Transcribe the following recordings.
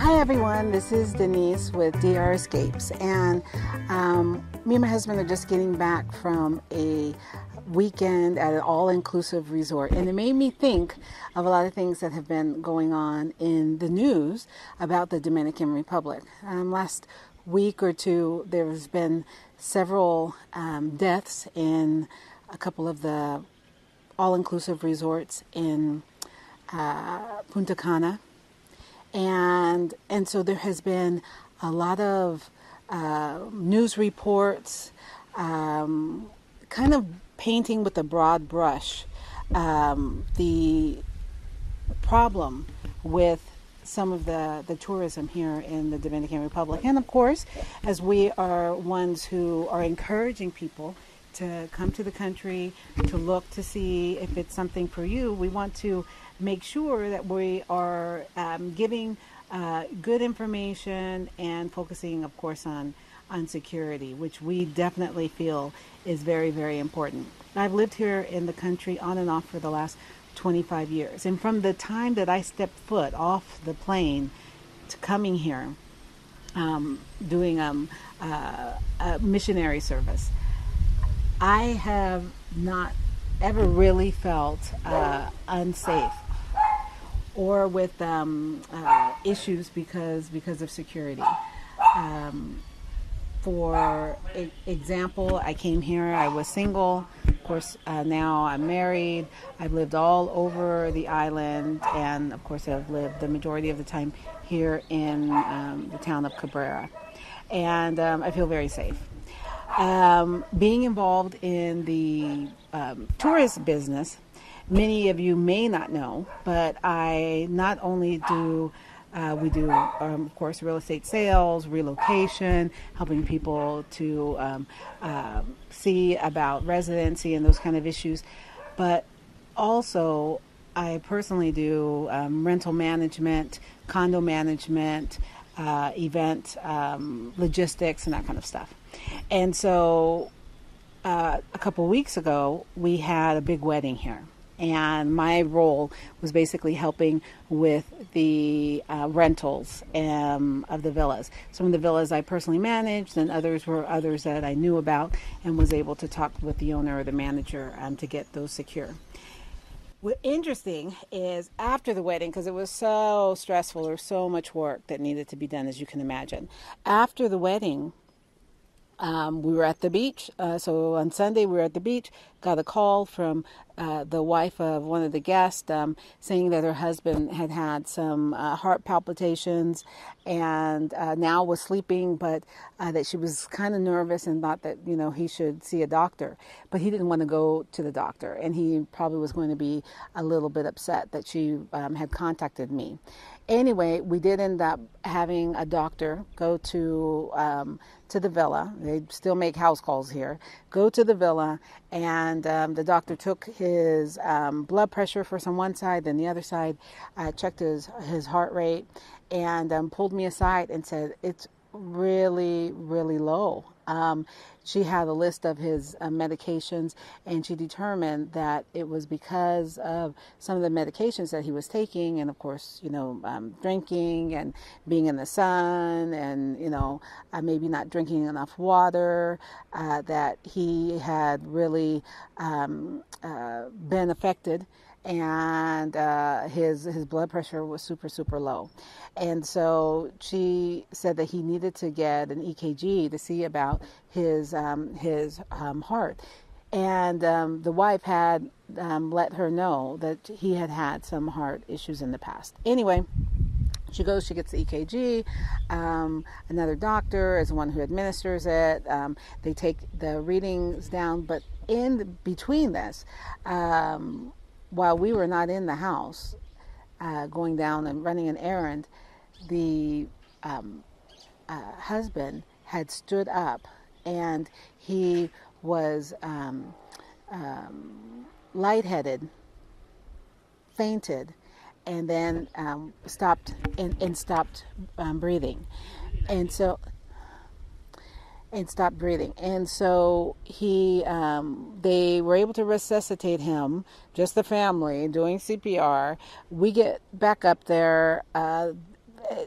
Hi everyone, this is Denise with DRescapes, and me and my husband are just getting back from a weekend at an all-inclusive resort, and it made me think of a lot of things that have been going on in the news about the Dominican Republic. Last week or two, there's been several deaths in a couple of the all-inclusive resorts in Punta Cana. And so there has been a lot of news reports, kind of painting with a broad brush the problem with some of the tourism here in the Dominican Republic. And of course, as we are ones who are encouraging people to come to the country, to look to see if it's something for you, we want to make sure that we are giving good information and focusing, of course, on security, which we definitely feel is very, very important. I've lived here in the country on and off for the last 25 years. And from the time that I stepped foot off the plane to coming here, doing a missionary service, I have not ever really felt unsafe or with issues because of security. For example, I came here, I was single. Of course, now I'm married. I've lived all over the island, and of course I've lived the majority of the time here in the town of Cabrera. And I feel very safe. Being involved in the tourist business, many of you may not know, but I not only do we do, of course, real estate sales, relocation, helping people to see about residency and those kind of issues, but also I personally do rental management, condo management, event logistics, and that kind of stuff. And so a couple weeks ago, we had a big wedding here. And my role was basically helping with the rentals of the villas. Some of the villas I personally managed, and others were others that I knew about and was able to talk with the owner or the manager to get those secure. What's interesting is after the wedding, because it was so stressful, there was so much work that needed to be done, as you can imagine. After the wedding, we were at the beach. So on Sunday, we were at the beach, got a call from the wife of one of the guests saying that her husband had had some heart palpitations and now was sleeping, but that she was kind of nervous and thought that, he should see a doctor. But he didn't want to go to the doctor, and he probably was going to be a little bit upset that she had contacted me. Anyway, we did end up having a doctor go to the villa. They still make house calls here. Go to the villa, and the doctor took his blood pressure first on one side, then the other side, checked his heart rate, and pulled me aside and said, "It's really, really low." She had a list of his medications, and she determined that it was because of some of the medications that he was taking, and of course, drinking and being in the sun, and maybe not drinking enough water, that he had really been affected, and his blood pressure was super, super low. And so she said that he needed to get an EKG to see about his heart. And the wife had let her know that he had had some heart issues in the past. Anyway, she goes, she gets the EKG. Another doctor is the one who administers it. They take the readings down. But in between this, while we were not in the house, going down and running an errand, the husband had stood up, and he was lightheaded, fainted, and then stopped breathing, and stopped breathing. And so they were able to resuscitate him, just the family, doing CPR. We get back up there.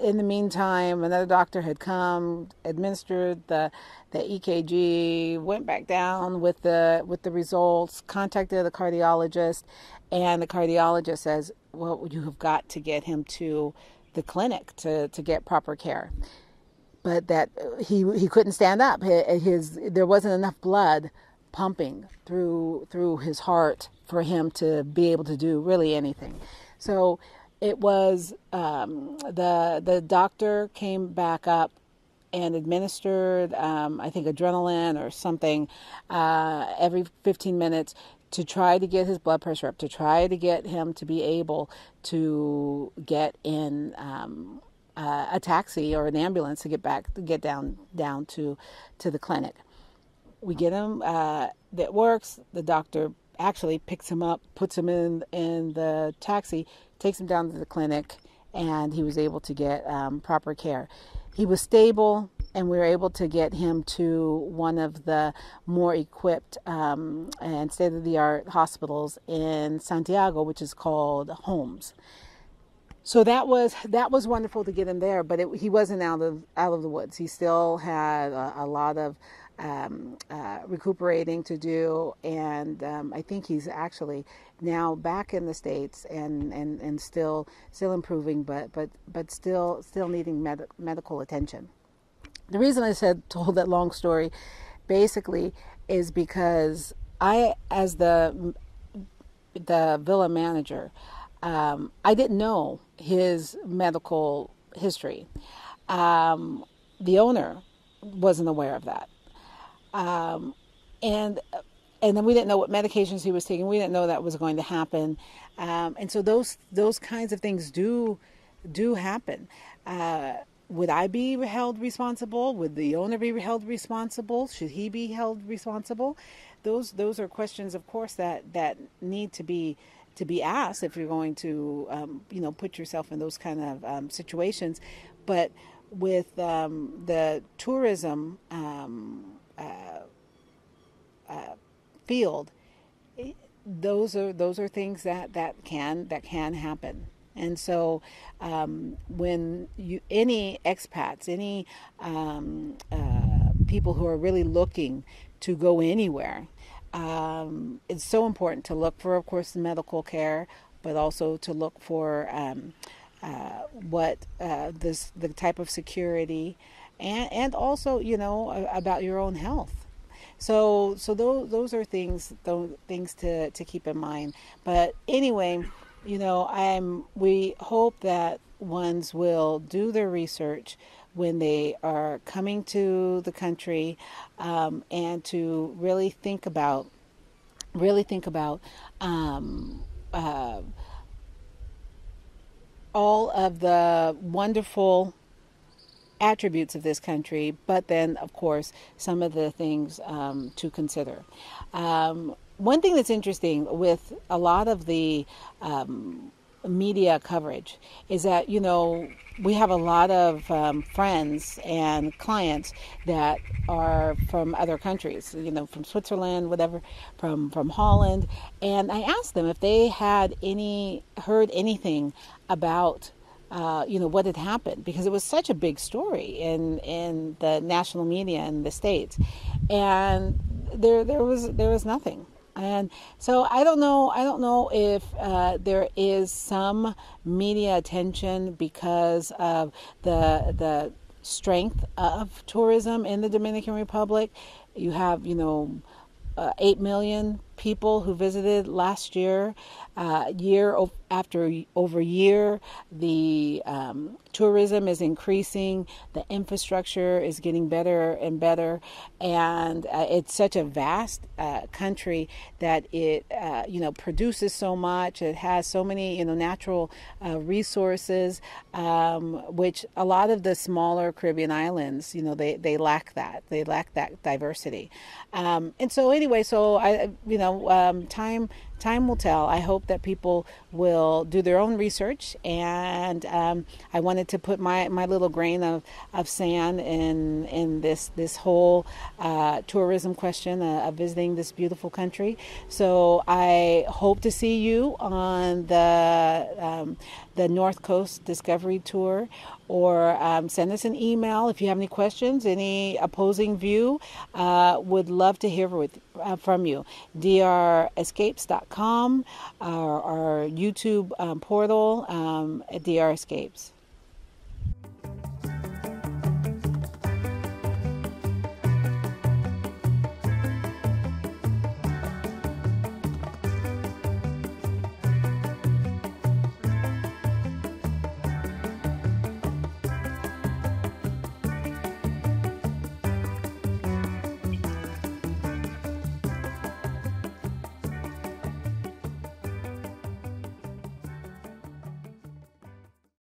in the meantime, another doctor had come, administered the EKG, went back down with the results, contacted the cardiologist, and the cardiologist says, well, you have got to get him to the clinic to get proper care. But that he couldn't stand up. There wasn't enough blood pumping through his heart for him to be able to do really anything. So it was the doctor came back up and administered I think adrenaline or something every 15 minutes to try to get his blood pressure up, to try to get him to be able to get in a taxi or an ambulance to get down to the clinic. We get him. That works. The doctor actually picks him up, puts him in the taxi, takes him down to the clinic, and he was able to get proper care. He was stable, and we were able to get him to one of the more equipped and state-of-the-art hospitals in Santiago, which is called Holmes. So that was wonderful to get him there, but he wasn't out of the woods. He still had a lot of recuperating to do, and I think he's actually now back in the States and still improving, but still needing medical attention. The reason I told that long story basically is because I, as the villa manager, I didn't know his medical history. The owner wasn't aware of that. And then we didn't know what medications he was taking. We didn't know that was going to happen. And so those kinds of things do happen. Would I be held responsible? Would the owner be held responsible? Should he be held responsible? Those are questions, of course, that need to be asked if you're going to put yourself in those kind of situations. But with the tourism field, those are things that can happen. And so when any expats, any people who are really looking to go anywhere, it's so important to look for, of course, medical care, but also to look for the type of security, and also about your own health. So those are things to keep in mind. But anyway, we hope that ones will do their research when they are coming to the country, and to really think about all of the wonderful attributes of this country, but then, of course, some of the things to consider. One thing that's interesting with a lot of the media coverage is that, we have a lot of friends and clients that are from other countries, from Switzerland, whatever, from Holland. And I asked them if they had heard anything about what had happened, because it was such a big story in the national media in the States, and there was nothing. And so I don't know if there is some media attention because of the strength of tourism in the Dominican Republic. You have 8 million people who visited last year. Year after year, the tourism is increasing. The infrastructure is getting better and better, and it's such a vast country that it produces so much. It has so many natural resources, which a lot of the smaller Caribbean islands they lack that. They lack that diversity, and so anyway, so time will tell. I hope that people will do their own research, and I wanted to put my little grain of sand in this whole tourism question of visiting this beautiful country. So I hope to see you on the North Coast Discovery Tour, or send us an email if you have any questions, any opposing view. Would love to hear from you. DRescapes.com, our YouTube portal at DRescapes.